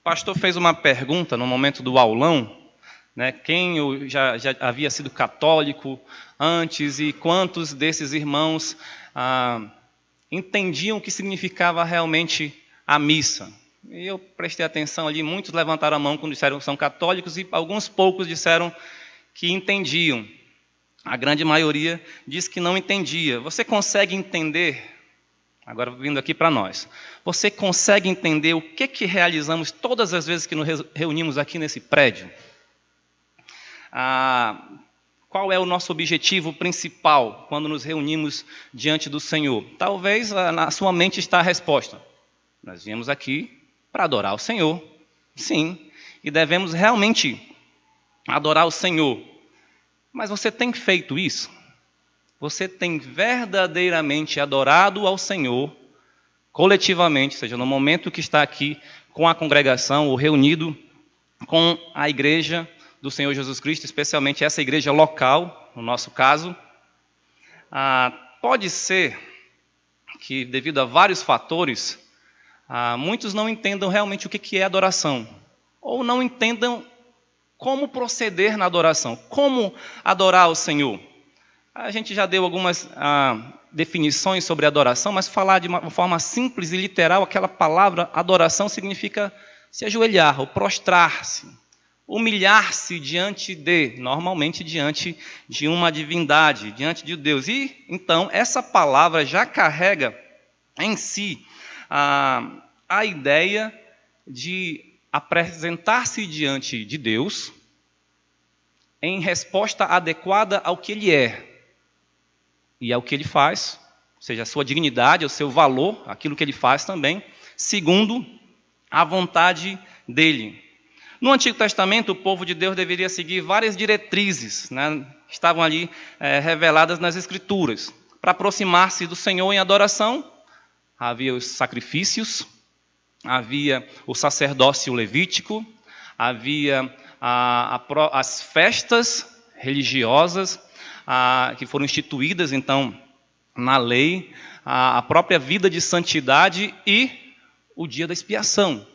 pastor fez uma pergunta no momento do aulão, né? Quem já havia sido católico antes e quantos desses irmãos entendiam o que significava realmente a missa. E eu prestei atenção ali, muitos levantaram a mão quando disseram que são católicos e alguns poucos disseram que entendiam. A grande maioria diz que não entendia. Você consegue entender, agora vindo aqui para nós, você consegue entender o que realizamos todas as vezes que nos reunimos aqui nesse prédio? Qual é o nosso objetivo principal quando nos reunimos diante do Senhor? Talvez na sua mente está a resposta. Nós viemos aqui para adorar o Senhor. Sim, e devemos realmente adorar o Senhor. Mas você tem feito isso? Você tem verdadeiramente adorado ao Senhor, coletivamente, ou seja, no momento que está aqui com a congregação ou reunido com a igreja do Senhor Jesus Cristo, especialmente essa igreja local, no nosso caso? Pode ser que, devido a vários fatores, muitos não entendam realmente o que é adoração, ou não entendam como proceder na adoração, como adorar o Senhor. A gente já deu algumas definições sobre adoração, mas falar de uma forma simples e literal, aquela palavra adoração significa se ajoelhar ou prostrar-se, humilhar-se normalmente diante de uma divindade, diante de Deus. E, então, essa palavra já carrega em si a ideia de apresentar-se diante de Deus em resposta adequada ao que Ele é e ao que Ele faz, ou seja, a sua dignidade, o seu valor, aquilo que Ele faz também, segundo a vontade dEle. No Antigo Testamento, o povo de Deus deveria seguir várias diretrizes, né, que estavam ali reveladas nas Escrituras. Para aproximar-se do Senhor em adoração, havia os sacrifícios, havia o sacerdócio levítico, havia as festas religiosas que foram instituídas, então, na lei, a própria vida de santidade e o dia da expiação.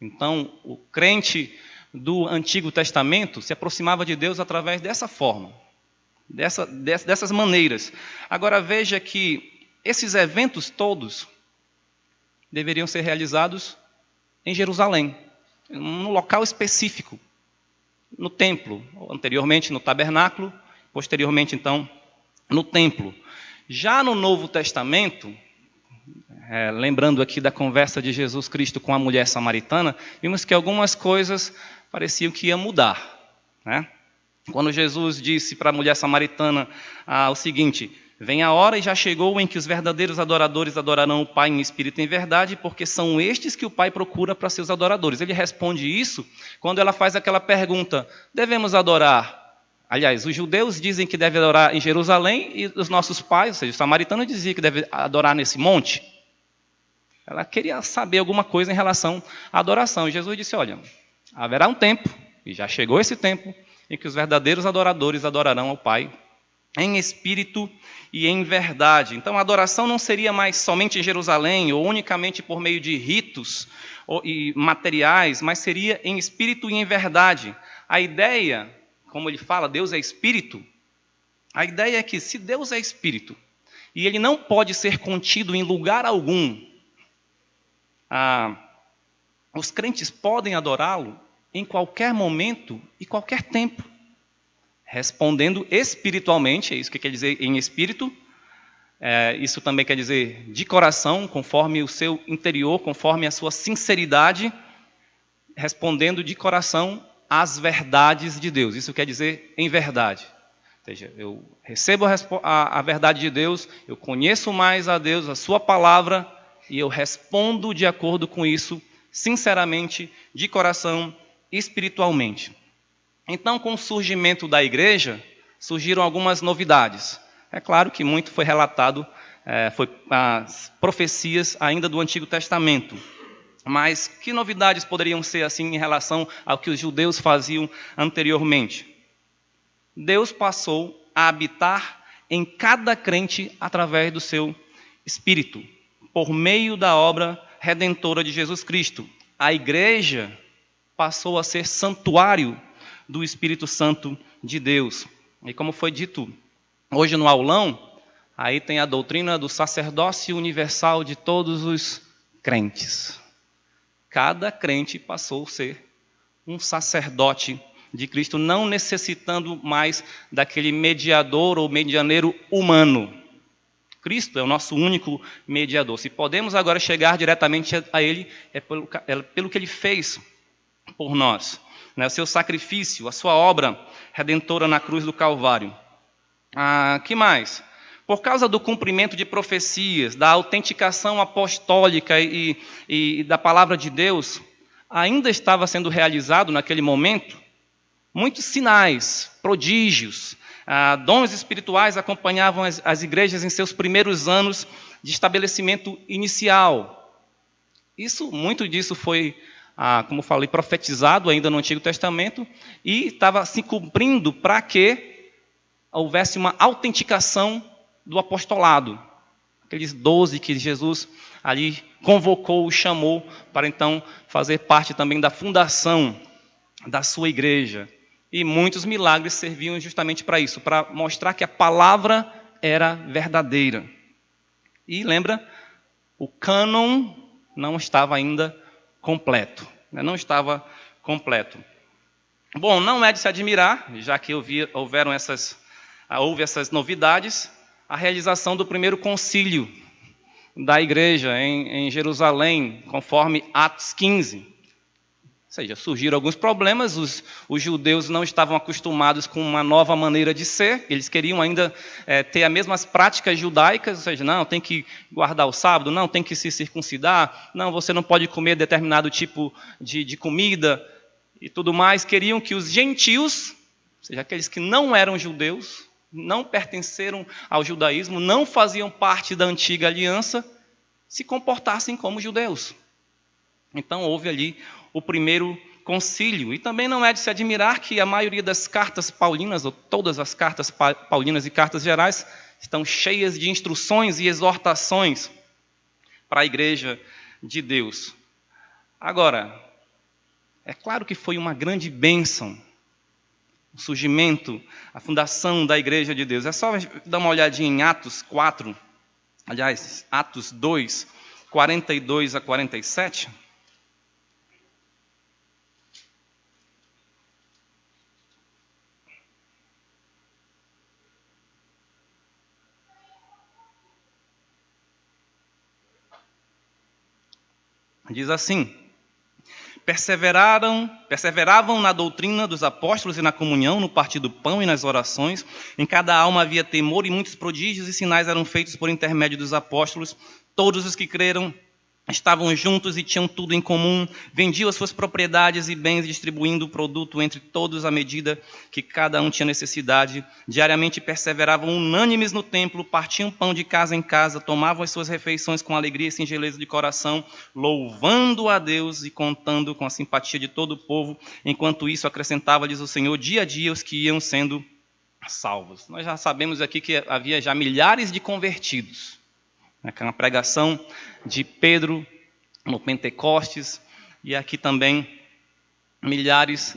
Então, o crente do Antigo Testamento se aproximava de Deus através dessa forma, dessas maneiras. Agora, veja que esses eventos todos deveriam ser realizados em Jerusalém, num local específico, no templo, anteriormente no tabernáculo, posteriormente, então, no templo. Já no Novo Testamento, lembrando aqui da conversa de Jesus Cristo com a mulher samaritana, vimos que algumas coisas pareciam que iam mudar, né? Quando Jesus disse para a mulher samaritana o seguinte: vem a hora e já chegou em que os verdadeiros adoradores adorarão o Pai em espírito e em verdade, porque são estes que o Pai procura para seus adoradores. Ele responde isso quando ela faz aquela pergunta: devemos adorar? Aliás, os judeus dizem que devem adorar em Jerusalém e os nossos pais, ou seja, os samaritanos, diziam que devem adorar nesse monte. Ela queria saber alguma coisa em relação à adoração. E Jesus disse: olha, haverá um tempo, e já chegou esse tempo, em que os verdadeiros adoradores adorarão ao Pai em espírito e em verdade. Então, a adoração não seria mais somente em Jerusalém ou unicamente por meio de ritos e materiais, mas seria em espírito e em verdade. A ideia, como ele fala, Deus é espírito, a ideia é que se Deus é espírito e ele não pode ser contido em lugar algum, os crentes podem adorá-lo em qualquer momento e qualquer tempo, respondendo espiritualmente. É isso que quer dizer em espírito. Isso também quer dizer de coração, conforme o seu interior, conforme a sua sinceridade, respondendo de coração às verdades de Deus. Isso quer dizer em verdade. Ou seja, eu recebo a verdade de Deus, eu conheço mais a Deus, a sua palavra, e eu respondo de acordo com isso, sinceramente, de coração, espiritualmente. Então, com o surgimento da igreja, surgiram algumas novidades. É claro que muito foi relatado, foi as profecias ainda do Antigo Testamento. Mas que novidades poderiam ser assim em relação ao que os judeus faziam anteriormente? Deus passou a habitar em cada crente através do seu Espírito, por meio da obra redentora de Jesus Cristo. a igreja passou a ser santuário do Espírito Santo de Deus. E como foi dito hoje no aulão, aí tem a doutrina do sacerdócio universal de todos os crentes. Cada crente passou a ser um sacerdote de Cristo, não necessitando mais daquele mediador ou medianeiro humano. Cristo é o nosso único mediador. Se podemos agora chegar diretamente a Ele, é pelo que Ele fez por nós. O seu sacrifício, a sua obra redentora na cruz do Calvário. Que mais? Por causa do cumprimento de profecias, da autenticação apostólica e da palavra de Deus, ainda estava sendo realizado naquele momento muitos sinais, prodígios, dons espirituais acompanhavam as igrejas em seus primeiros anos de estabelecimento inicial. Muito disso foi, como falei, profetizado ainda no Antigo Testamento e estava se cumprindo para que houvesse uma autenticação do apostolado. Aqueles 12 que Jesus ali convocou, chamou para então fazer parte também da fundação da sua igreja. E muitos milagres serviam justamente para isso, para mostrar que a palavra era verdadeira. E lembra, o cânon não estava ainda completo. Não estava completo. Bom, não é de se admirar, já que houve essas novidades, a realização do primeiro concílio da igreja em Jerusalém, conforme Atos 15. Ou seja, surgiram alguns problemas, os judeus não estavam acostumados com uma nova maneira de ser, eles queriam ainda ter as mesmas práticas judaicas, ou seja, não, tem que guardar o sábado, não, tem que se circuncidar, não, você não pode comer determinado tipo de comida e tudo mais. Queriam que os gentios, ou seja, aqueles que não eram judeus, não pertenceram ao judaísmo, não faziam parte da antiga aliança, se comportassem como judeus. Então houve ali o primeiro concílio. E também não é de se admirar que a maioria das cartas paulinas, ou todas as cartas paulinas e cartas gerais, estão cheias de instruções e exortações para a igreja de Deus. Agora, é claro que foi uma grande bênção o surgimento, a fundação da igreja de Deus. É só dar uma olhadinha em Atos 4, aliás, Atos 2, 42 a 47. Diz assim: perseveravam na doutrina dos apóstolos e na comunhão, no partir do pão e nas orações. Em cada alma havia temor e muitos prodígios e sinais eram feitos por intermédio dos apóstolos. Todos os que creram estavam juntos e tinham tudo em comum. Vendiam as suas propriedades e bens, distribuindo o produto entre todos à medida que cada um tinha necessidade. Diariamente perseveravam unânimes no templo, partiam pão de casa em casa, tomavam as suas refeições com alegria e singeleza de coração, louvando a Deus e contando com a simpatia de todo o povo. Enquanto isso, acrescentava-lhes o Senhor dia a dia os que iam sendo salvos. Nós já sabemos aqui que havia já milhares de convertidos. Uma pregação de Pedro no Pentecostes, e aqui também milhares.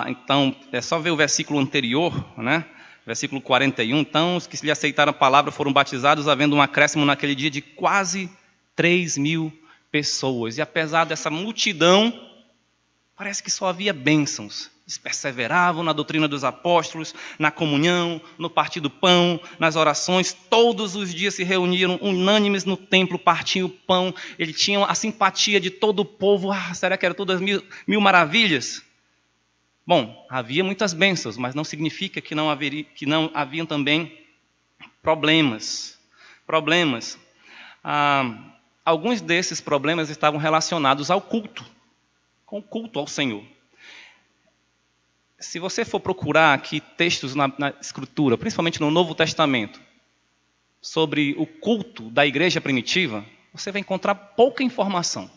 Então, é só ver o versículo anterior, né? Versículo 41. Então, os que lhe aceitaram a palavra foram batizados, havendo um acréscimo naquele dia de quase 3.000 pessoas. E apesar dessa multidão, parece que só havia bênçãos. Eles perseveravam na doutrina dos apóstolos, na comunhão, no partir do pão, nas orações. Todos os dias se reuniam unânimes no templo, partiam o pão. Eles tinham a simpatia de todo o povo. Será que eram todas mil maravilhas? Bom, havia muitas bênçãos, mas não significa que não haviam também problemas. Alguns desses problemas estavam relacionados ao culto, com o culto ao Senhor. Se você for procurar aqui textos na Escritura, principalmente no Novo Testamento, sobre o culto da igreja primitiva, você vai encontrar pouca informação,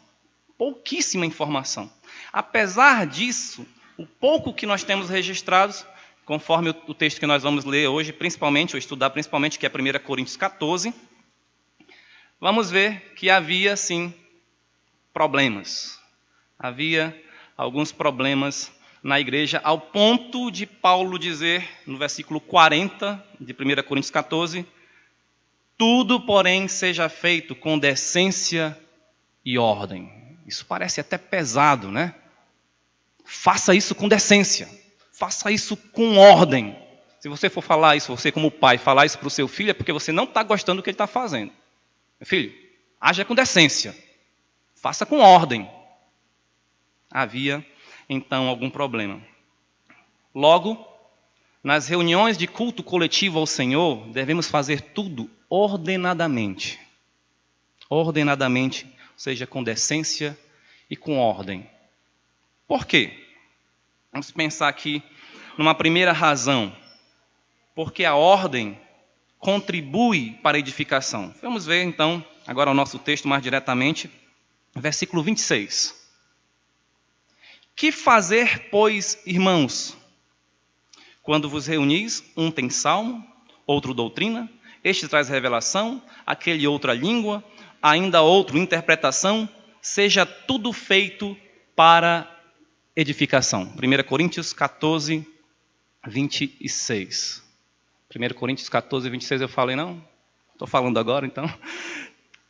pouquíssima informação. Apesar disso, o pouco que nós temos registrados, conforme o texto que nós vamos ler hoje, principalmente, ou estudar principalmente, que é 1 Coríntios 14, vamos ver que havia, sim, problemas. Havia alguns problemas na igreja, ao ponto de Paulo dizer, no versículo 40 de 1 Coríntios 14, tudo, porém, seja feito com decência e ordem. Isso parece até pesado, né? Faça isso com decência. Faça isso com ordem. Se você for falar isso, você como pai, falar isso para o seu filho, é porque você não está gostando do que ele está fazendo. Meu filho, haja com decência. Faça com ordem. Havia, então, algum problema. Logo, nas reuniões de culto coletivo ao Senhor, devemos fazer tudo ordenadamente. Ordenadamente, ou seja, com decência e com ordem. Por quê? Vamos pensar aqui numa primeira razão. Porque a ordem contribui para a edificação. Vamos ver, então, agora o nosso texto mais diretamente, versículo 26. Que fazer, pois, irmãos? Quando vos reunis, um tem salmo, outro doutrina, este traz revelação, aquele outra língua, ainda outro interpretação, seja tudo feito para edificação. 1 Coríntios 14, 26. 1 Coríntios 14, 26 eu falei, não? Estou falando agora, então.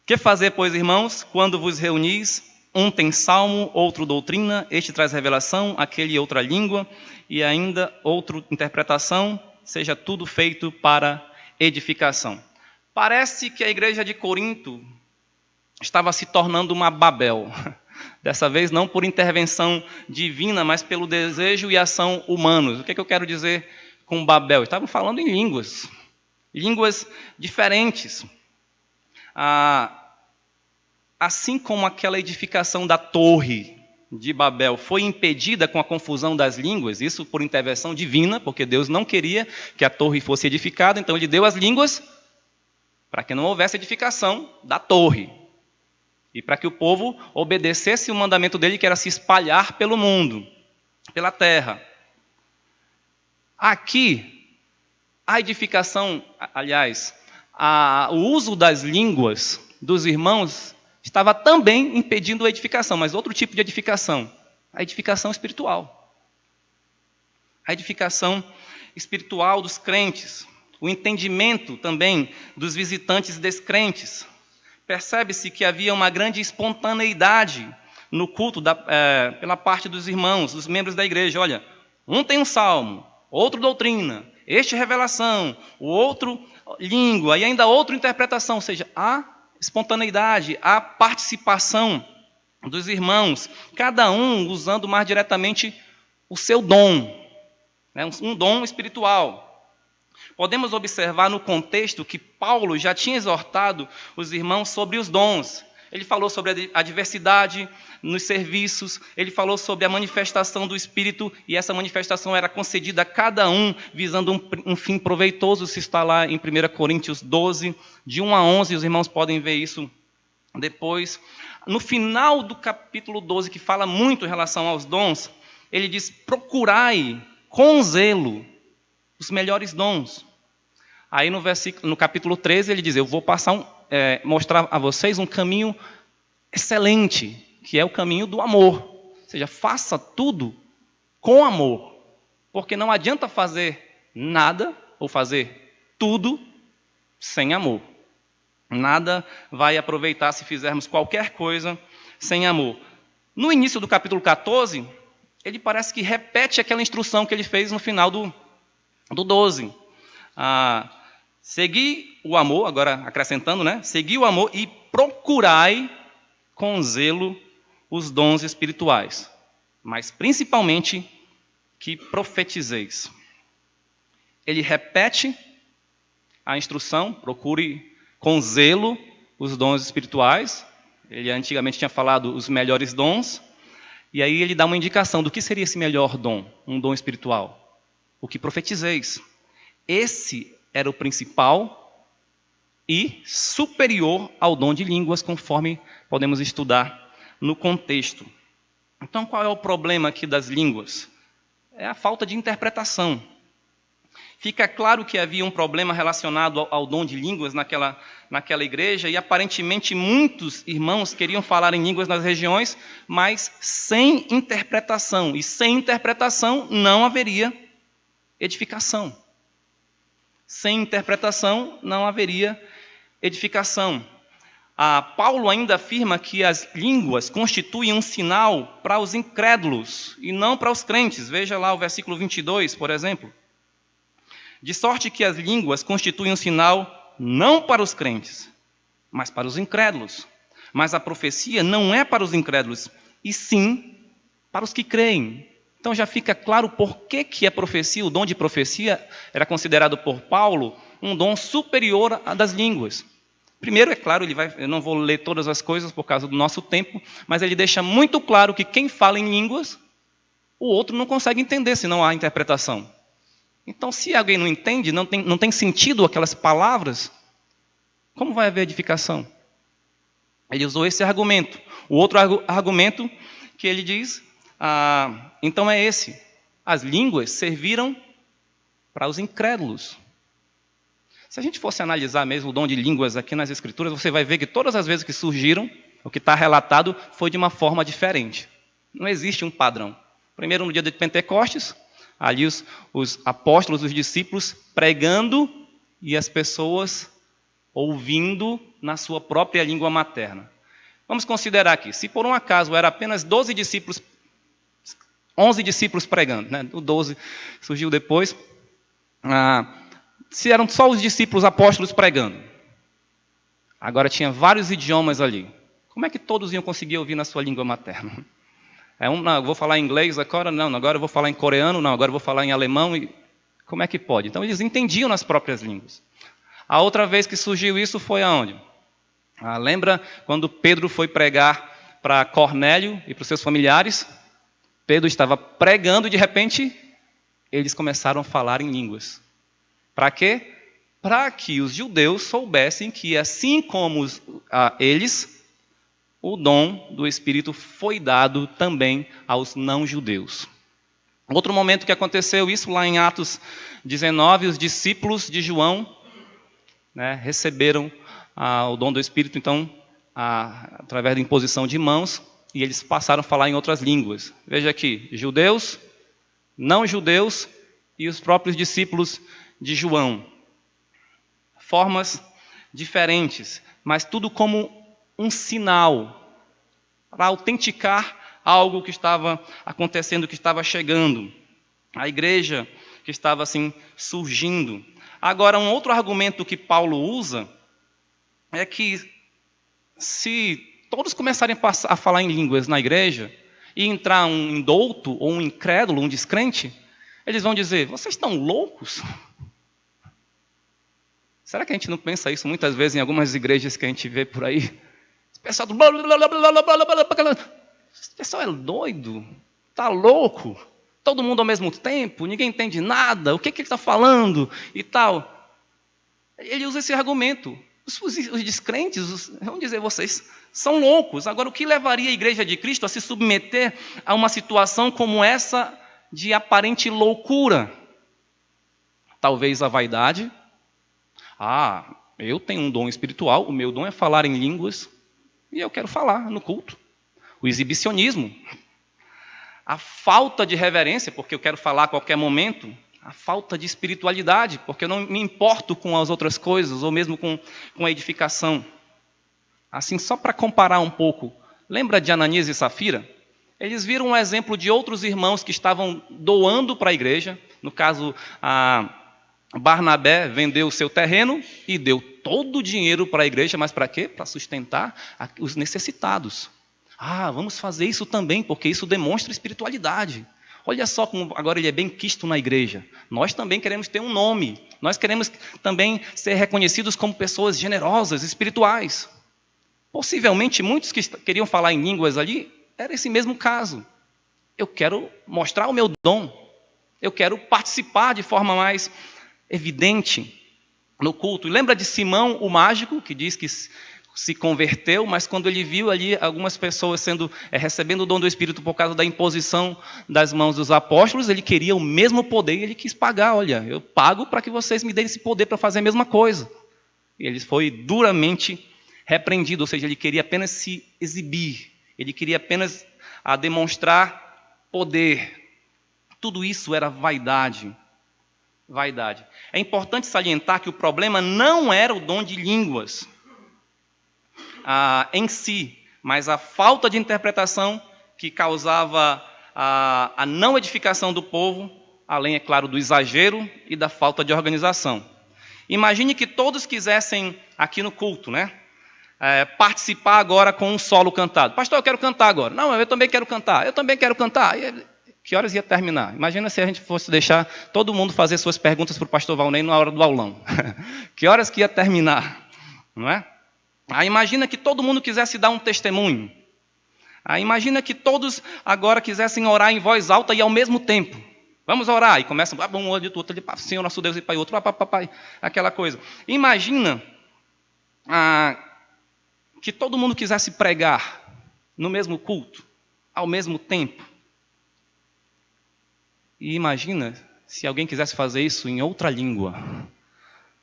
Que fazer, pois, irmãos, quando vos reunis, um tem salmo, outro doutrina, este traz revelação, aquele outra língua, e ainda outra interpretação, seja tudo feito para edificação. Parece que a igreja de Corinto estava se tornando uma Babel. Dessa vez não por intervenção divina, mas pelo desejo e ação humanos. O que eu quero dizer com Babel? Estavam falando em línguas diferentes. Assim como aquela edificação da torre de Babel foi impedida com a confusão das línguas, isso por intervenção divina, porque Deus não queria que a torre fosse edificada, então ele deu as línguas para que não houvesse edificação da torre. E para que o povo obedecesse o mandamento dele, que era se espalhar pelo mundo, pela terra. Aqui, a edificação, aliás, o uso das línguas dos irmãos estava também impedindo a edificação, mas outro tipo de edificação, a edificação espiritual. A edificação espiritual dos crentes, o entendimento também dos visitantes descrentes. Percebe-se que havia uma grande espontaneidade no culto pela parte dos irmãos, dos membros da igreja. Olha, um tem um salmo, outro doutrina, este revelação, o outro língua e ainda outra interpretação. Ou seja, há espontaneidade, há participação dos irmãos, cada um usando mais diretamente o seu dom, né? Um dom espiritual. Podemos observar no contexto que Paulo já tinha exortado os irmãos sobre os dons. Ele falou sobre a diversidade nos serviços, ele falou sobre a manifestação do Espírito, e essa manifestação era concedida a cada um, visando um fim proveitoso. Se está lá em 1 Coríntios 12, de 1 a 11, os irmãos podem ver isso depois. No final do capítulo 12, que fala muito em relação aos dons, ele diz, procurai com zelo os melhores dons. Aí no capítulo 13 ele diz, eu vou mostrar a vocês um caminho excelente, que é o caminho do amor. Ou seja, faça tudo com amor, porque não adianta fazer nada ou fazer tudo sem amor. Nada vai aproveitar se fizermos qualquer coisa sem amor. No início do capítulo 14, ele parece que repete aquela instrução que ele fez no final do 12. Segui o amor, agora acrescentando, né? Segui o amor e procurai com zelo os dons espirituais, mas principalmente que profetizeis. Ele repete a instrução, procure com zelo os dons espirituais. Ele antigamente tinha falado os melhores dons, e aí ele dá uma indicação do que seria esse melhor dom, um dom espiritual. O que profetizeis. Esse era o principal e superior ao dom de línguas, conforme podemos estudar no contexto. Então, qual é o problema aqui das línguas? É a falta de interpretação. Fica claro que havia um problema relacionado ao dom de línguas naquela igreja, e aparentemente muitos irmãos queriam falar em línguas nas regiões, mas sem interpretação. E sem interpretação não haveria edificação. Sem interpretação não haveria edificação. Paulo ainda afirma que as línguas constituem um sinal para os incrédulos e não para os crentes. Veja lá o versículo 22, por exemplo. De sorte que as línguas constituem um sinal não para os crentes, mas para os incrédulos. Mas a profecia não é para os incrédulos, e sim para os que creem. Então já fica claro por que a profecia, o dom de profecia, era considerado por Paulo um dom superior à das línguas. Primeiro, é claro, eu não vou ler todas as coisas por causa do nosso tempo, mas ele deixa muito claro que quem fala em línguas, o outro não consegue entender se não há interpretação. Então, se alguém não entende, não tem sentido aquelas palavras, como vai haver edificação? Ele usou esse argumento. O outro argumento que ele diz, então é esse. As línguas serviram para os incrédulos. Se a gente fosse analisar mesmo o dom de línguas aqui nas Escrituras, você vai ver que todas as vezes que surgiram, o que está relatado foi de uma forma diferente. Não existe um padrão. Primeiro, no dia de Pentecostes, ali os apóstolos, os discípulos pregando e as pessoas ouvindo na sua própria língua materna. Vamos considerar aqui, se por um acaso era apenas 11 discípulos pregando, né? O 12 surgiu depois. Se eram só os discípulos apóstolos pregando, agora tinha vários idiomas ali. Como é que todos iam conseguir ouvir na sua língua materna? Não, eu vou falar em inglês agora, não, agora eu vou falar em coreano, não, agora eu vou falar em alemão. Como é que pode? Então eles entendiam nas próprias línguas. A outra vez que surgiu isso foi aonde? Lembra quando Pedro foi pregar para Cornélio e para os seus familiares? Pedro estava pregando e de repente eles começaram a falar em línguas. Para quê? Para que os judeus soubessem que assim como eles, o dom do Espírito foi dado também aos não-judeus. Outro momento que aconteceu isso, lá em Atos 19, os discípulos de João, receberam o dom do Espírito, então, através da imposição de mãos, e eles passaram a falar em outras línguas. Veja aqui, judeus, não-judeus e os próprios discípulos de João. Formas diferentes, mas tudo como um sinal para autenticar algo que estava acontecendo, que estava chegando. A igreja que estava assim surgindo. Agora, um outro argumento que Paulo usa é que se todos começarem a falar em línguas na igreja e entrar um indouto ou um incrédulo, um descrente, eles vão dizer, vocês estão loucos? Será que a gente não pensa isso muitas vezes em algumas igrejas que a gente vê por aí? Pessoal, esse pessoal é doido, está louco, todo mundo ao mesmo tempo, ninguém entende nada, o que ele está falando e tal. Ele usa esse argumento. Os descrentes vão dizer, vocês são loucos. Agora, o que levaria a igreja de Cristo a se submeter a uma situação como essa de aparente loucura? Talvez a vaidade. Eu tenho um dom espiritual, o meu dom é falar em línguas, e eu quero falar no culto. O exibicionismo. A falta de reverência, porque eu quero falar a qualquer momento. A falta de espiritualidade, porque eu não me importo com as outras coisas, ou mesmo com a edificação. Assim, só para comparar um pouco, lembra de Ananias e Safira? Eles viram um exemplo de outros irmãos que estavam doando para a igreja. No caso, Barnabé vendeu o seu terreno e deu todo o dinheiro para a igreja, mas para quê? Para sustentar os necessitados. Vamos fazer isso também, porque isso demonstra espiritualidade. Olha só como agora ele é bem quisto na igreja. Nós também queremos ter um nome. Nós queremos também ser reconhecidos como pessoas generosas, espirituais. Possivelmente, muitos que queriam falar em línguas ali, era esse mesmo caso. Eu quero mostrar o meu dom. Eu quero participar de forma mais evidente no culto. E lembra de Simão, o mágico, que diz que se converteu, mas quando ele viu ali algumas pessoas recebendo o dom do Espírito por causa da imposição das mãos dos apóstolos, ele queria o mesmo poder e ele quis pagar. Olha, eu pago para que vocês me deem esse poder para fazer a mesma coisa. E ele foi duramente repreendido, ou seja, ele queria apenas se exibir, ele queria apenas demonstrar poder. Tudo isso era vaidade. Vaidade. É importante salientar que o problema não era o dom de línguas em si, mas a falta de interpretação que causava a não edificação do povo, além, é claro, do exagero e da falta de organização. Imagine que todos quisessem, aqui no culto, participar agora com um solo cantado. Pastor, eu quero cantar agora. Não, eu também quero cantar. Eu também quero cantar. Que horas ia terminar? Imagina se a gente fosse deixar todo mundo fazer suas perguntas para o pastor Valnei na hora do aulão. Que horas que ia terminar? Não é? Imagina que todo mundo quisesse dar um testemunho. Imagina que todos agora quisessem orar em voz alta e ao mesmo tempo. Vamos orar. E começam, um olho do outro, Senhor nosso Deus, e Pai, outro, papai, aquela coisa. Imagina que todo mundo quisesse pregar no mesmo culto, ao mesmo tempo. E imagina se alguém quisesse fazer isso em outra língua.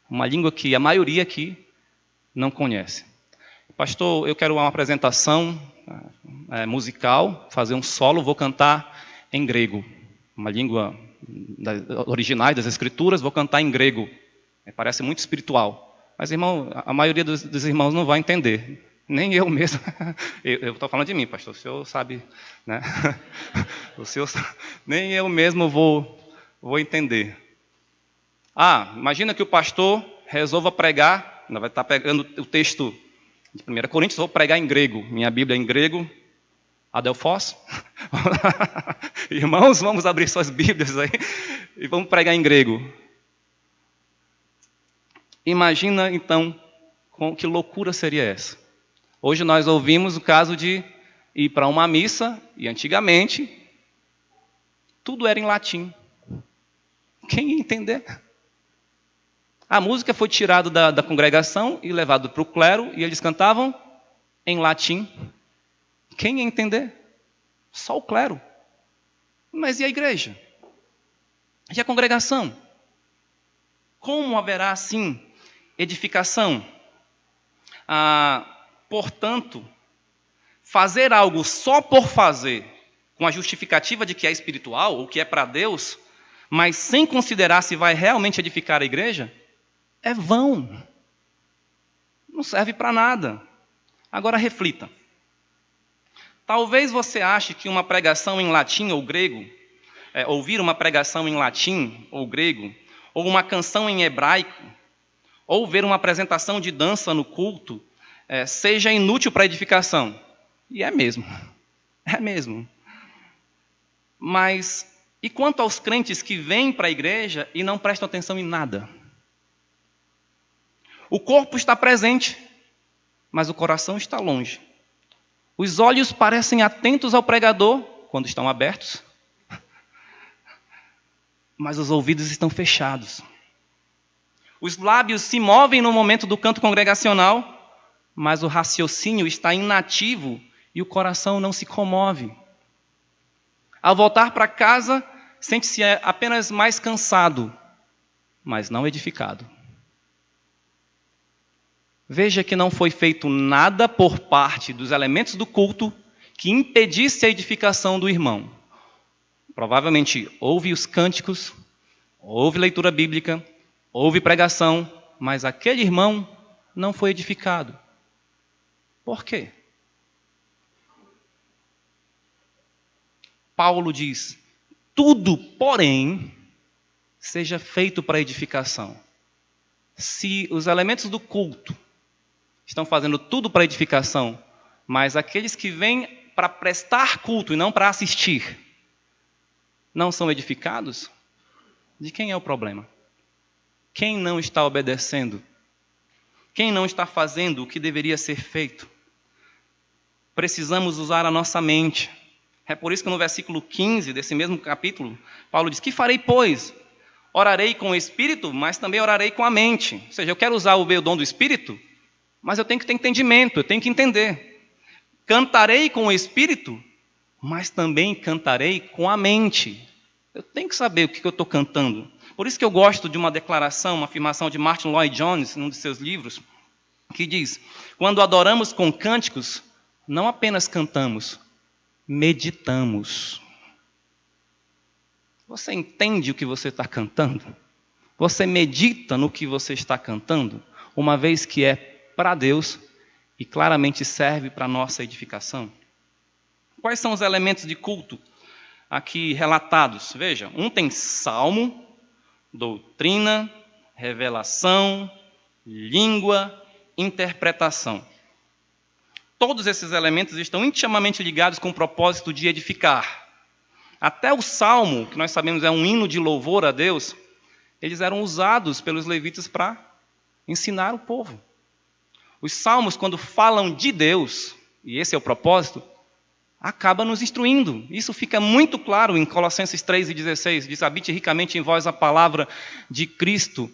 Uma língua que a maioria aqui não conhece. Pastor, eu quero uma apresentação musical, fazer um solo, vou cantar em grego. Uma língua originais das Escrituras, vou cantar em grego. Parece muito espiritual. Mas, irmão, a maioria dos irmãos não vai entender. Nem eu mesmo. Eu estou falando de mim, pastor. O senhor sabe, né? O senhor, nem eu mesmo vou entender. Imagina que o pastor resolva pregar, vai estar pegando o texto de 1 Coríntios, vou pregar em grego. Minha Bíblia é em grego. Adelfos. Irmãos, vamos abrir suas Bíblias aí e vamos pregar em grego. Imagina, então, que loucura seria essa. Hoje nós ouvimos o caso de ir para uma missa, e antigamente, tudo era em latim. Quem ia entender? A música foi tirada da congregação e levada para o clero, e eles cantavam em latim. Quem ia entender? Só o clero. Mas e a igreja? E a congregação? Como haverá, assim, edificação? Portanto, fazer algo só por fazer, com a justificativa de que é espiritual, ou que é para Deus, mas sem considerar se vai realmente edificar a igreja, é vão. Não serve para nada. Agora reflita. Talvez você ache que uma pregação em latim ou grego, ouvir uma pregação em latim ou grego, ou uma canção em hebraico, ou ver uma apresentação de dança no culto, seja inútil para a edificação. E é mesmo. É mesmo. Mas, e quanto aos crentes que vêm para a igreja e não prestam atenção em nada? O corpo está presente, mas o coração está longe. Os olhos parecem atentos ao pregador, quando estão abertos, mas os ouvidos estão fechados. Os lábios se movem no momento do canto congregacional, mas o raciocínio está inativo e o coração não se comove. Ao voltar para casa, sente-se apenas mais cansado, mas não edificado. Veja que não foi feito nada por parte dos elementos do culto que impedisse a edificação do irmão. Provavelmente houve os cânticos, houve leitura bíblica, houve pregação, mas aquele irmão não foi edificado. Por quê? Paulo diz: tudo, porém, seja feito para edificação. Se os elementos do culto estão fazendo tudo para edificação, mas aqueles que vêm para prestar culto e não para assistir, não são edificados, de quem é o problema? Quem não está obedecendo? Quem não está fazendo o que deveria ser feito? Precisamos usar a nossa mente. É por isso que no versículo 15 desse mesmo capítulo, Paulo diz: que farei, pois? Orarei com o Espírito, mas também orarei com a mente. Ou seja, eu quero usar o meu dom do Espírito, Mas eu tenho que ter entendimento, eu tenho que entender. Cantarei com o espírito, mas também cantarei com a mente. Eu tenho que saber o que eu estou cantando. Por isso que eu gosto de uma declaração, uma afirmação de Martin Lloyd-Jones, num de seus livros, que diz: quando adoramos com cânticos, não apenas cantamos, meditamos. Você entende o que você está cantando? Você medita no que você está cantando? Uma vez que é para Deus e claramente serve para a nossa edificação? Quais são os elementos de culto aqui relatados? Veja, um tem salmo, doutrina, revelação, língua, interpretação. Todos esses elementos estão intimamente ligados com o propósito de edificar. Até o salmo, que nós sabemos é um hino de louvor a Deus, eles eram usados pelos levitas para ensinar o povo. Os salmos, quando falam de Deus, e esse é o propósito, acaba nos instruindo. Isso fica muito claro em Colossenses 3:16. Diz: habite ricamente em vós a palavra de Cristo,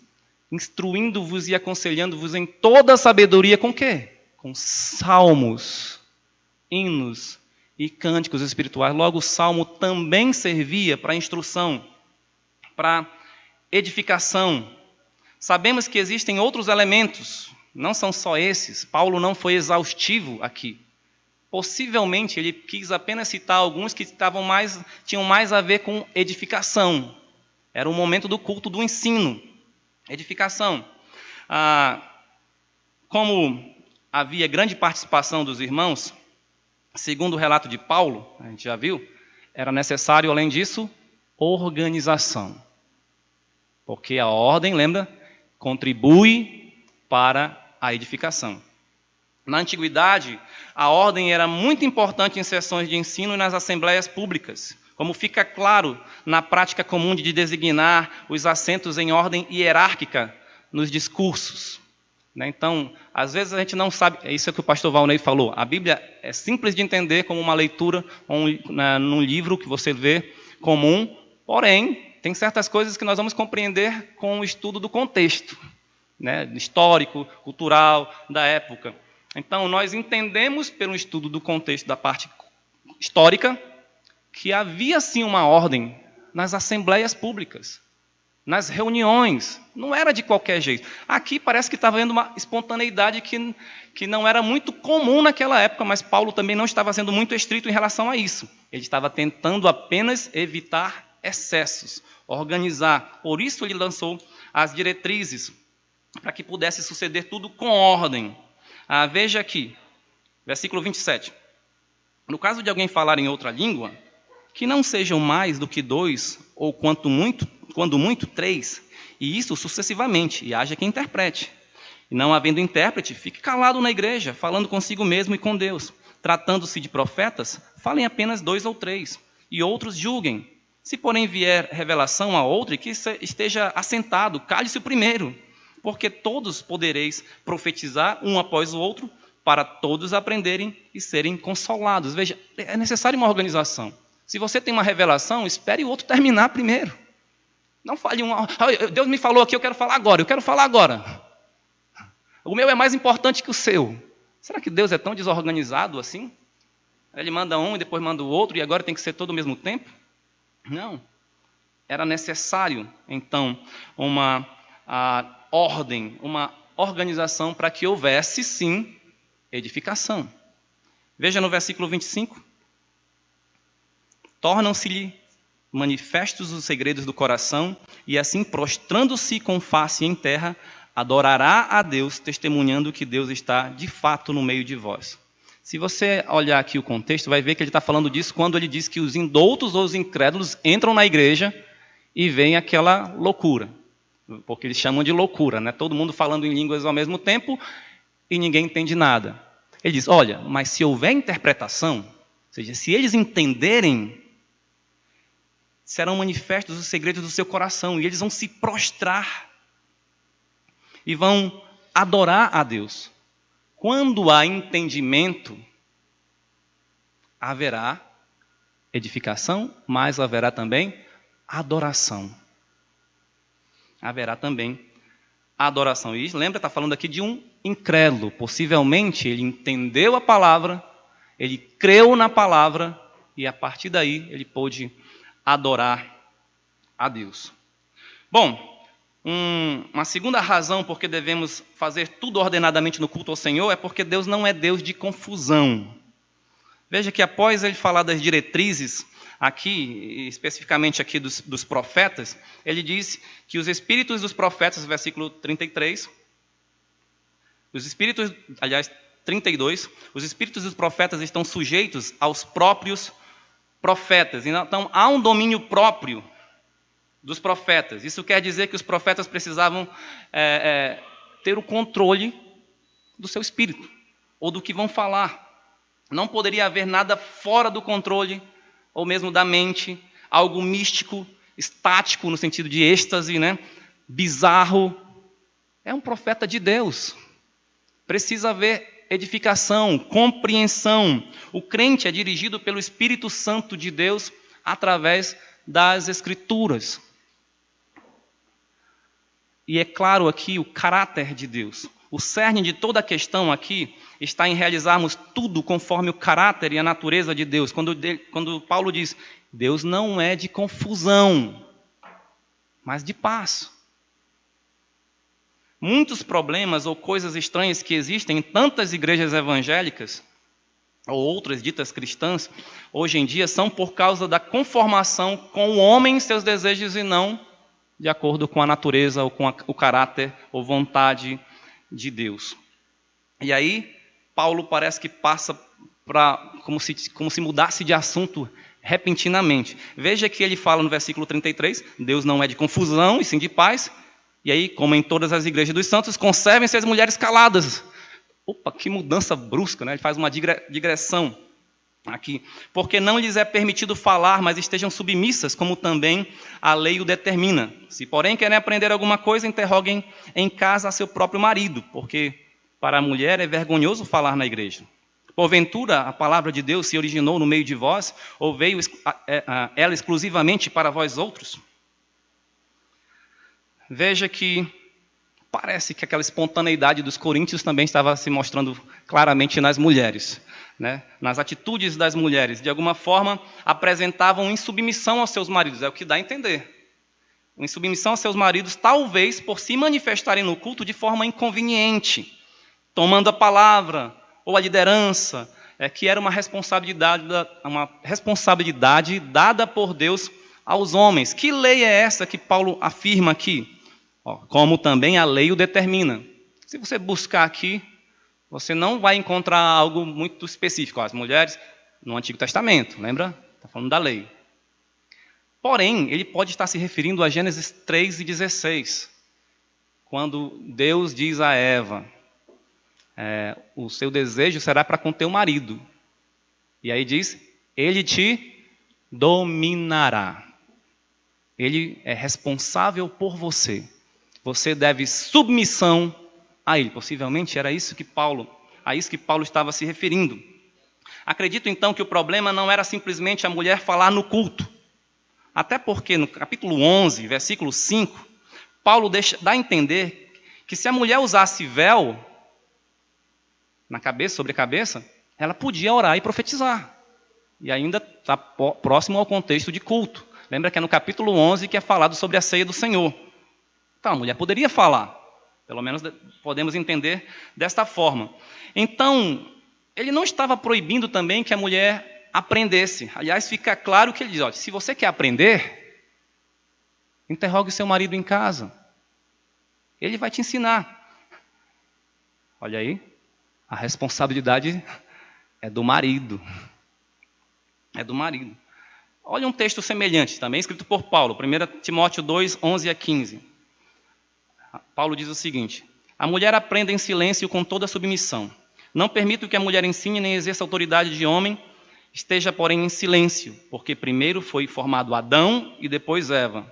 instruindo-vos e aconselhando-vos em toda a sabedoria. Com quê? Com salmos, hinos e cânticos espirituais. Logo, o salmo também servia para instrução, para edificação. Sabemos que existem outros elementos, não são só esses. Paulo não foi exaustivo aqui. Possivelmente ele quis apenas citar alguns que tinham mais a ver com edificação. Era o momento do culto do ensino. Edificação. Como havia grande participação dos irmãos, segundo o relato de Paulo, a gente já viu, era necessário, além disso, organização. Porque a ordem, lembra, contribui para a edificação. Na antiguidade, a ordem era muito importante em sessões de ensino e nas assembleias públicas, como fica claro na prática comum de designar os assentos em ordem hierárquica nos discursos. Então, às vezes a gente não sabe, é isso que o pastor Valnei falou, a Bíblia é simples de entender como uma leitura num livro que você vê comum, porém, tem certas coisas que nós vamos compreender com o estudo do contexto, histórico, cultural, da época. Então, nós entendemos, pelo estudo do contexto da parte histórica, que havia sim uma ordem nas assembleias públicas, nas reuniões. Não era de qualquer jeito. Aqui parece que estava havendo uma espontaneidade que não era muito comum naquela época, mas Paulo também não estava sendo muito estrito em relação a isso. Ele estava tentando apenas evitar excessos, organizar. Por isso ele lançou as diretrizes, para que pudesse suceder tudo com ordem. Veja aqui, versículo 27. No caso de alguém falar em outra língua, que não sejam mais do que 2, ou quando muito 3, e isso sucessivamente, e haja quem interprete. E não havendo intérprete, fique calado na igreja, falando consigo mesmo e com Deus. Tratando-se de profetas, falem apenas 2 ou 3, e outros julguem. Se porém vier revelação a outro, e que esteja assentado, cale-se o primeiro, porque todos podereis profetizar um após o outro, para todos aprenderem e serem consolados. Veja, é necessário uma organização. Se você tem uma revelação, espere o outro terminar primeiro. Não fale Deus me falou aqui, eu quero falar agora. O meu é mais importante que o seu. Será que Deus é tão desorganizado assim? Ele manda um e depois manda o outro, e agora tem que ser todo ao mesmo tempo? Não. Era necessário, então, uma ordem, uma organização para que houvesse, sim, edificação. Veja no versículo 25. Tornam-se-lhe manifestos os segredos do coração, e assim, prostrando-se com face em terra, adorará a Deus, testemunhando que Deus está, de fato, no meio de vós. Se você olhar aqui o contexto, vai ver que ele está falando disso quando ele diz que os indoutos ou os incrédulos entram na igreja e veem aquela loucura. Porque eles chamam de loucura, Todo mundo falando em línguas ao mesmo tempo e ninguém entende nada. Ele diz, olha, mas se houver interpretação, ou seja, se eles entenderem, serão manifestos os segredos do seu coração, e eles vão se prostrar e vão adorar a Deus. Quando há entendimento, haverá edificação, mas haverá também adoração. Haverá também adoração. E lembra, está falando aqui de um incrédulo. Possivelmente ele entendeu a palavra, ele creu na palavra e a partir daí ele pôde adorar a Deus. Bom, uma segunda razão por que devemos fazer tudo ordenadamente no culto ao Senhor é porque Deus não é Deus de confusão. Veja que após ele falar das diretrizes, aqui, especificamente aqui dos profetas, ele diz que os espíritos dos profetas, versículo 33, 32, os espíritos dos profetas estão sujeitos aos próprios profetas. Então, há um domínio próprio dos profetas. Isso quer dizer que os profetas precisavam ter o controle do seu espírito, ou do que vão falar. Não poderia haver nada fora do controle, ou mesmo da mente, algo místico, estático, no sentido de êxtase, né? Bizarro. É um profeta de Deus. Precisa haver edificação, compreensão. O crente é dirigido pelo Espírito Santo de Deus através das Escrituras. E é claro aqui o caráter de Deus. O cerne de toda a questão aqui está em realizarmos tudo conforme o caráter e a natureza de Deus. Quando Paulo diz, Deus não é de confusão, mas de paz. Muitos problemas ou coisas estranhas que existem em tantas igrejas evangélicas, ou outras ditas cristãs, hoje em dia, são por causa da conformação com o homem e seus desejos e não de acordo com a natureza ou com o caráter ou vontade de Deus. E aí, Paulo parece que passa como se mudasse de assunto repentinamente. Veja que ele fala no versículo 33, Deus não é de confusão e sim de paz. E aí, como em todas as igrejas dos santos, conservem-se as mulheres caladas. Opa, que mudança brusca, né? Ele faz uma digressão aqui. Porque não lhes é permitido falar, mas estejam submissas, como também a lei o determina. Se, porém, querem aprender alguma coisa, interroguem em casa a seu próprio marido, porque para a mulher é vergonhoso falar na igreja. Porventura, a palavra de Deus se originou no meio de vós, ou veio ela exclusivamente para vós outros? Veja que parece que aquela espontaneidade dos coríntios também estava se mostrando claramente nas mulheres, né? Nas atitudes das mulheres. De alguma forma, apresentavam insubmissão aos seus maridos, é o que dá a entender. Insubmissão aos seus maridos, talvez por se manifestarem no culto de forma inconveniente, tomando a palavra ou a liderança, que era uma responsabilidade dada por Deus aos homens. Que lei é essa que Paulo afirma aqui? Como também a lei o determina. Se você buscar aqui, você não vai encontrar algo muito específico. As mulheres no Antigo Testamento, lembra? Está falando da lei. Porém, ele pode estar se referindo a Gênesis 3:16, quando Deus diz a Eva, o seu desejo será para com teu marido. E aí diz, ele te dominará. Ele é responsável por você. Você deve submissão a ele. Possivelmente era a isso que Paulo estava se referindo. Acredito então que o problema não era simplesmente a mulher falar no culto. Até porque no capítulo 11, versículo 5, Paulo dá a entender que se a mulher usasse véu na cabeça, sobre a cabeça, ela podia orar e profetizar. E ainda está próximo ao contexto de culto. Lembra que é no capítulo 11 que é falado sobre a ceia do Senhor. Então, a mulher poderia falar. Pelo menos podemos entender desta forma. Então, ele não estava proibindo também que a mulher aprendesse. Aliás, fica claro que ele diz, olha, se você quer aprender, interrogue o seu marido em casa. Ele vai te ensinar. Olha aí, a responsabilidade é do marido. É do marido. Olha um texto semelhante, também escrito por Paulo, 1 Timóteo 2, 11 a 15. Paulo diz o seguinte, a mulher aprenda em silêncio com toda submissão. Não permito que a mulher ensine nem exerça autoridade de homem, esteja, porém, em silêncio, porque primeiro foi formado Adão e depois Eva.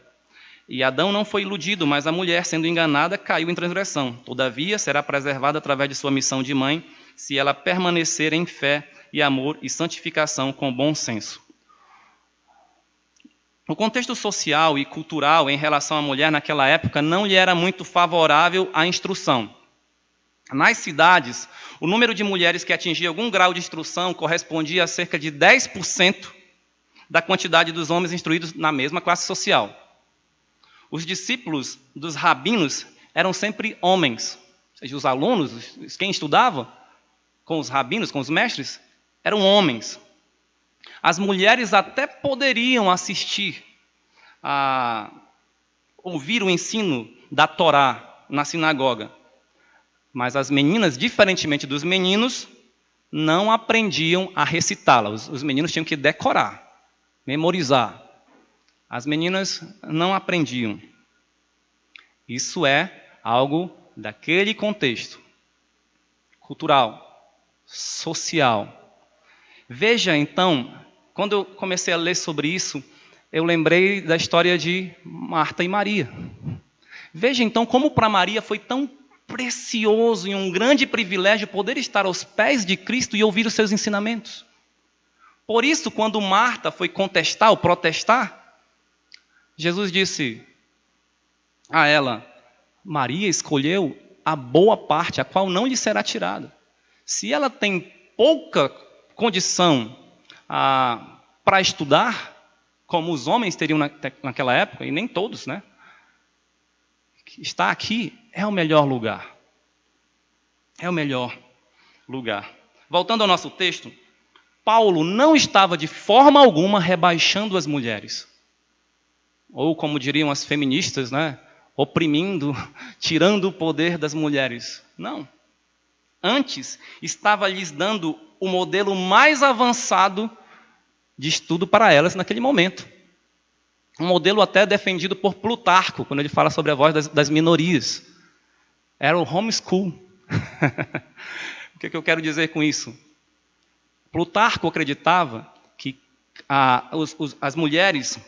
E Adão não foi iludido, mas a mulher, sendo enganada, caiu em transgressão. Todavia, será preservada através de sua missão de mãe, se ela permanecer em fé e amor e santificação com bom senso. O contexto social e cultural em relação à mulher naquela época não lhe era muito favorável à instrução. Nas cidades, o número de mulheres que atingia algum grau de instrução correspondia a cerca de 10% da quantidade dos homens instruídos na mesma classe social. Os discípulos dos rabinos eram sempre homens, ou seja, os alunos, quem estudava com os rabinos, com os mestres, eram homens. As mulheres até poderiam assistir a ouvir o ensino da Torá na sinagoga, mas as meninas, diferentemente dos meninos, não aprendiam a recitá-la. Os meninos tinham que decorar, memorizar. As meninas não aprendiam. Isso é algo daquele contexto cultural, social. Veja, então, quando eu comecei a ler sobre isso, eu lembrei da história de Marta e Maria. Veja, então, como para Maria foi tão precioso e um grande privilégio poder estar aos pés de Cristo e ouvir os seus ensinamentos. Por isso, quando Marta foi contestar ou protestar, Jesus disse a ela: Maria escolheu a boa parte, a qual não lhe será tirada. Se ela tem pouca condição para estudar, como os homens teriam naquela época, e nem todos, né? Estar aqui é o melhor lugar. É o melhor lugar. Voltando ao nosso texto, Paulo não estava de forma alguma rebaixando as mulheres. Ou, como diriam as feministas, né? Oprimindo, tirando o poder das mulheres. Não. Antes, estava lhes dando o modelo mais avançado de estudo para elas naquele momento. Um modelo até defendido por Plutarco, quando ele fala sobre a voz das minorias. Era o homeschool. O que eu quero dizer com isso? Plutarco acreditava que as mulheres,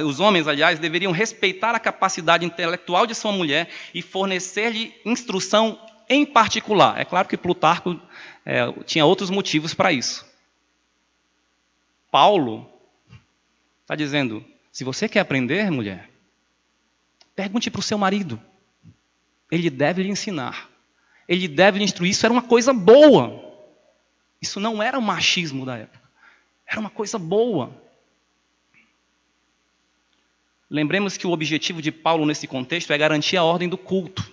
os homens, aliás, deveriam respeitar a capacidade intelectual de sua mulher e fornecer-lhe instrução em particular. É claro que Plutarco tinha outros motivos para isso. Paulo está dizendo: se você quer aprender, mulher, pergunte para o seu marido. Ele deve lhe ensinar. Ele deve lhe instruir. Isso era uma coisa boa. Isso não era o machismo da época. Era uma coisa boa. Lembremos que o objetivo de Paulo nesse contexto é garantir a ordem do culto.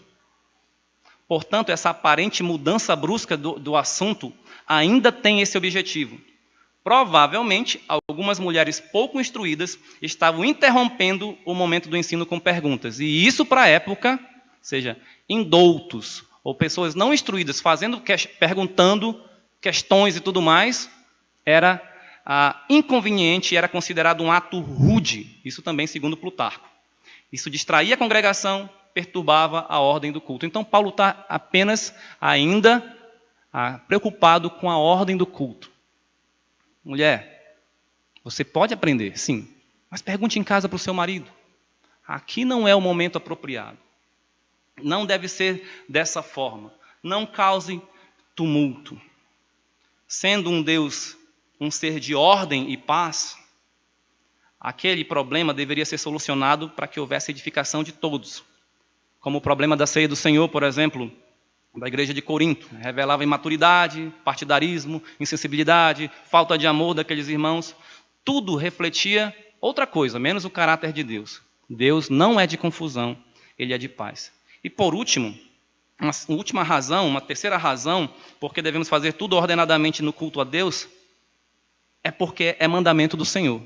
Portanto, essa aparente mudança brusca do assunto ainda tem esse objetivo. Provavelmente, algumas mulheres pouco instruídas estavam interrompendo o momento do ensino com perguntas. E isso, para a época, seja, indoutos ou pessoas não instruídas perguntando questões e tudo mais, era inconveniente e era considerado um ato rude. Isso também segundo Plutarco. Isso distraía a congregação, perturbava a ordem do culto. Então, Paulo está apenas ainda preocupado com a ordem do culto. Mulher, você pode aprender, sim, mas pergunte em casa para o seu marido. Aqui não é o momento apropriado. Não deve ser dessa forma. Não cause tumulto. Sendo um Deus um ser de ordem e paz, aquele problema deveria ser solucionado para que houvesse edificação de todos. Como o problema da ceia do Senhor, por exemplo, da igreja de Corinto. Revelava imaturidade, partidarismo, insensibilidade, falta de amor daqueles irmãos. Tudo refletia outra coisa, menos o caráter de Deus. Deus não é de confusão, Ele é de paz. E por último, uma terceira razão, porque devemos fazer tudo ordenadamente no culto a Deus, é porque é mandamento do Senhor.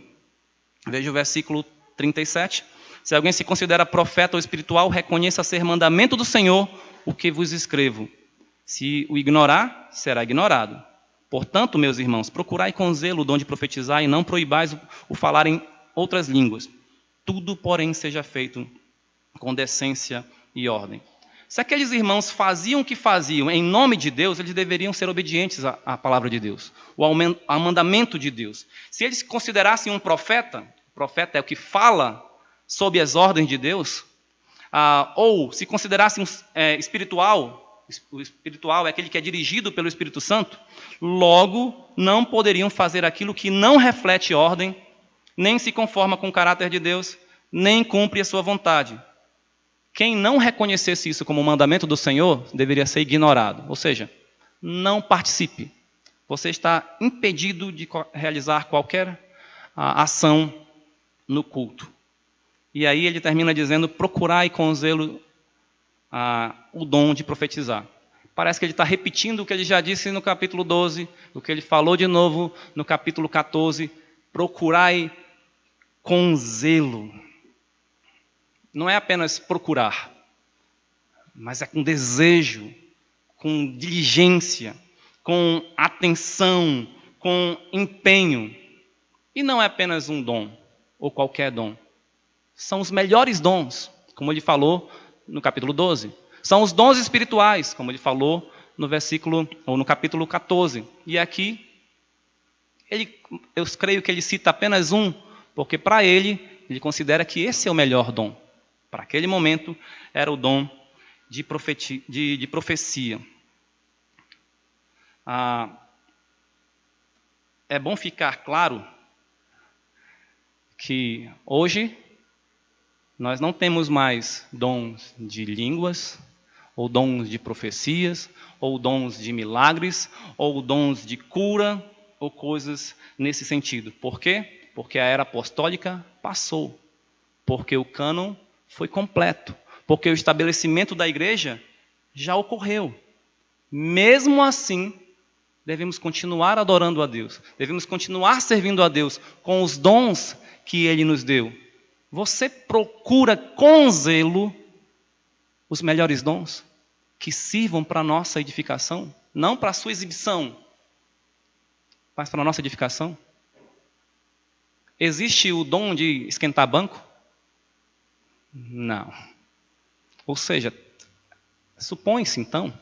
Veja o versículo 37. Se alguém se considera profeta ou espiritual, reconheça ser mandamento do Senhor o que vos escrevo. Se o ignorar, será ignorado. Portanto, meus irmãos, procurai com zelo o dom de profetizar e não proibais o falar em outras línguas. Tudo, porém, seja feito com decência e ordem. Se aqueles irmãos faziam o que faziam em nome de Deus, eles deveriam ser obedientes à palavra de Deus, ao mandamento de Deus. Se eles se considerassem um profeta, o profeta é o que fala sob as ordens de Deus, ou se considerassem espiritual, o espiritual é aquele que é dirigido pelo Espírito Santo, logo não poderiam fazer aquilo que não reflete ordem, nem se conforma com o caráter de Deus, nem cumpre a sua vontade. Quem não reconhecesse isso como mandamento do Senhor, deveria ser ignorado. Ou seja, não participe. Você está impedido de realizar qualquer ação no culto. E aí ele termina dizendo, procurai com zelo o dom de profetizar. Parece que ele está repetindo o que ele já disse no capítulo 12, o que ele falou de novo no capítulo 14. Procurai com zelo. Não é apenas procurar, mas é com desejo, com diligência, com atenção, com empenho. E não é apenas um dom, ou qualquer dom. São os melhores dons, como ele falou no capítulo 12. São os dons espirituais, como ele falou no versículo, ou no capítulo 14. E aqui, eu creio que ele cita apenas um, porque para ele considera que esse é o melhor dom. Para aquele momento, era o dom de profecia. É bom ficar claro que hoje nós não temos mais dons de línguas, ou dons de profecias, ou dons de milagres, ou dons de cura, ou coisas nesse sentido. Por quê? Porque a era apostólica passou. Porque o cânon foi completo. Porque o estabelecimento da igreja já ocorreu. Mesmo assim, devemos continuar adorando a Deus. Devemos continuar servindo a Deus com os dons que Ele nos deu. Você procura com zelo os melhores dons que sirvam para a nossa edificação? Não para a sua exibição, mas para a nossa edificação? Existe o dom de esquentar banco? Não. Ou seja, supõe-se então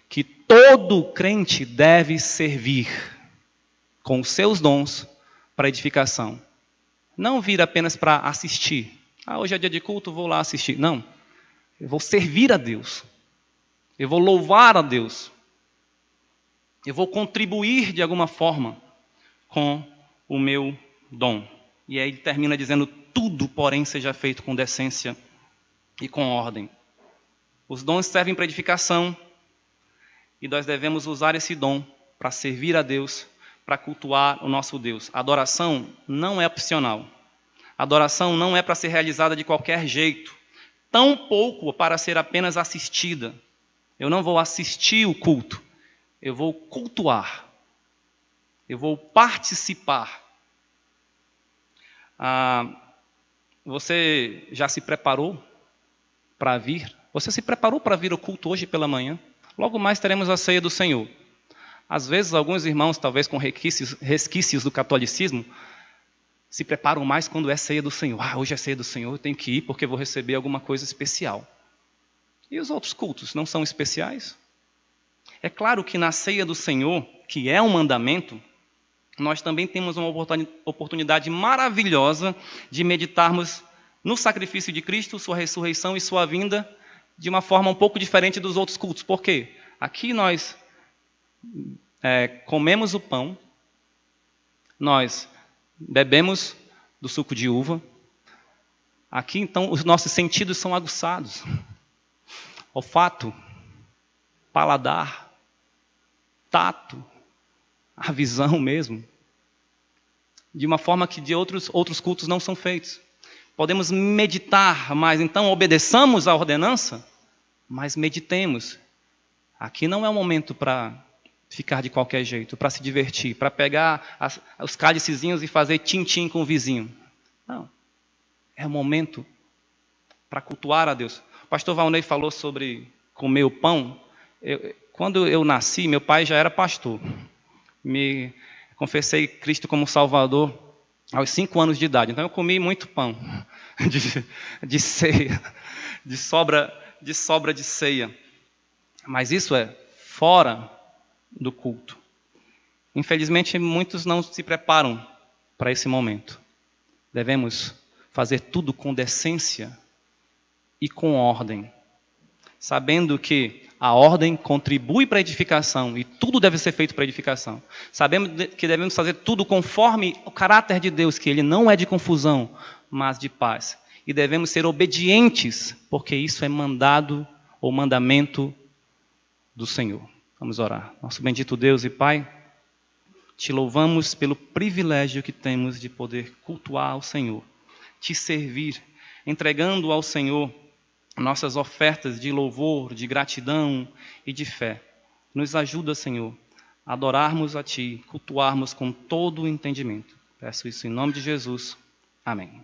que todo crente deve servir com os seus dons para edificação. Não vir apenas para assistir. Hoje é dia de culto, vou lá assistir. Não. Eu vou servir a Deus. Eu vou louvar a Deus. Eu vou contribuir de alguma forma com o meu dom. E aí ele termina dizendo, tudo, porém, seja feito com decência e com ordem. Os dons servem para edificação e nós devemos usar esse dom para servir a Deus, para cultuar o nosso Deus. Adoração não é opcional. Adoração não é para ser realizada de qualquer jeito, tampouco para ser apenas assistida. Eu não vou assistir o culto, eu vou cultuar, eu vou participar. Você já se preparou para vir? Você se preparou para vir ao culto hoje pela manhã? Logo mais teremos a ceia do Senhor. Às vezes, alguns irmãos, talvez com resquícios do catolicismo, se preparam mais quando é ceia do Senhor. Hoje é ceia do Senhor, eu tenho que ir porque vou receber alguma coisa especial. E os outros cultos não são especiais? É claro que na ceia do Senhor, que é um mandamento, nós também temos uma oportunidade maravilhosa de meditarmos no sacrifício de Cristo, sua ressurreição e sua vinda, de uma forma um pouco diferente dos outros cultos. Por quê? Aqui nós comemos o pão, nós bebemos do suco de uva. Aqui, então, os nossos sentidos são aguçados. Olfato, paladar, tato, a visão mesmo. De uma forma que de outros cultos não são feitos. Podemos meditar, mas então obedeçamos à ordenança, mas meditemos. Aqui não é um momento para ficar de qualquer jeito, para se divertir, para pegar os cálicezinhos e fazer tim-tim com o vizinho. Não. É um momento para cultuar a Deus. O pastor Valnei falou sobre comer o pão. Quando eu nasci, meu pai já era pastor. Me confessei Cristo como Salvador aos 5 anos de idade. Então eu comi muito pão de ceia, de sobra de ceia. Mas isso é fora do culto. Infelizmente, muitos não se preparam para esse momento. Devemos fazer tudo com decência e com ordem, sabendo que a ordem contribui para a edificação e tudo deve ser feito para a edificação. Sabemos que devemos fazer tudo conforme o caráter de Deus, que Ele não é de confusão, mas de paz. e devemos ser obedientes, porque isso é mandado ou mandamento do Senhor. Vamos orar. Nosso bendito Deus e Pai, te louvamos pelo privilégio que temos de poder cultuar ao Senhor, te servir, entregando ao Senhor nossas ofertas de louvor, de gratidão e de fé. Nos ajuda, Senhor, a adorarmos a Ti, cultuarmos com todo o entendimento. Peço isso em nome de Jesus. Amém.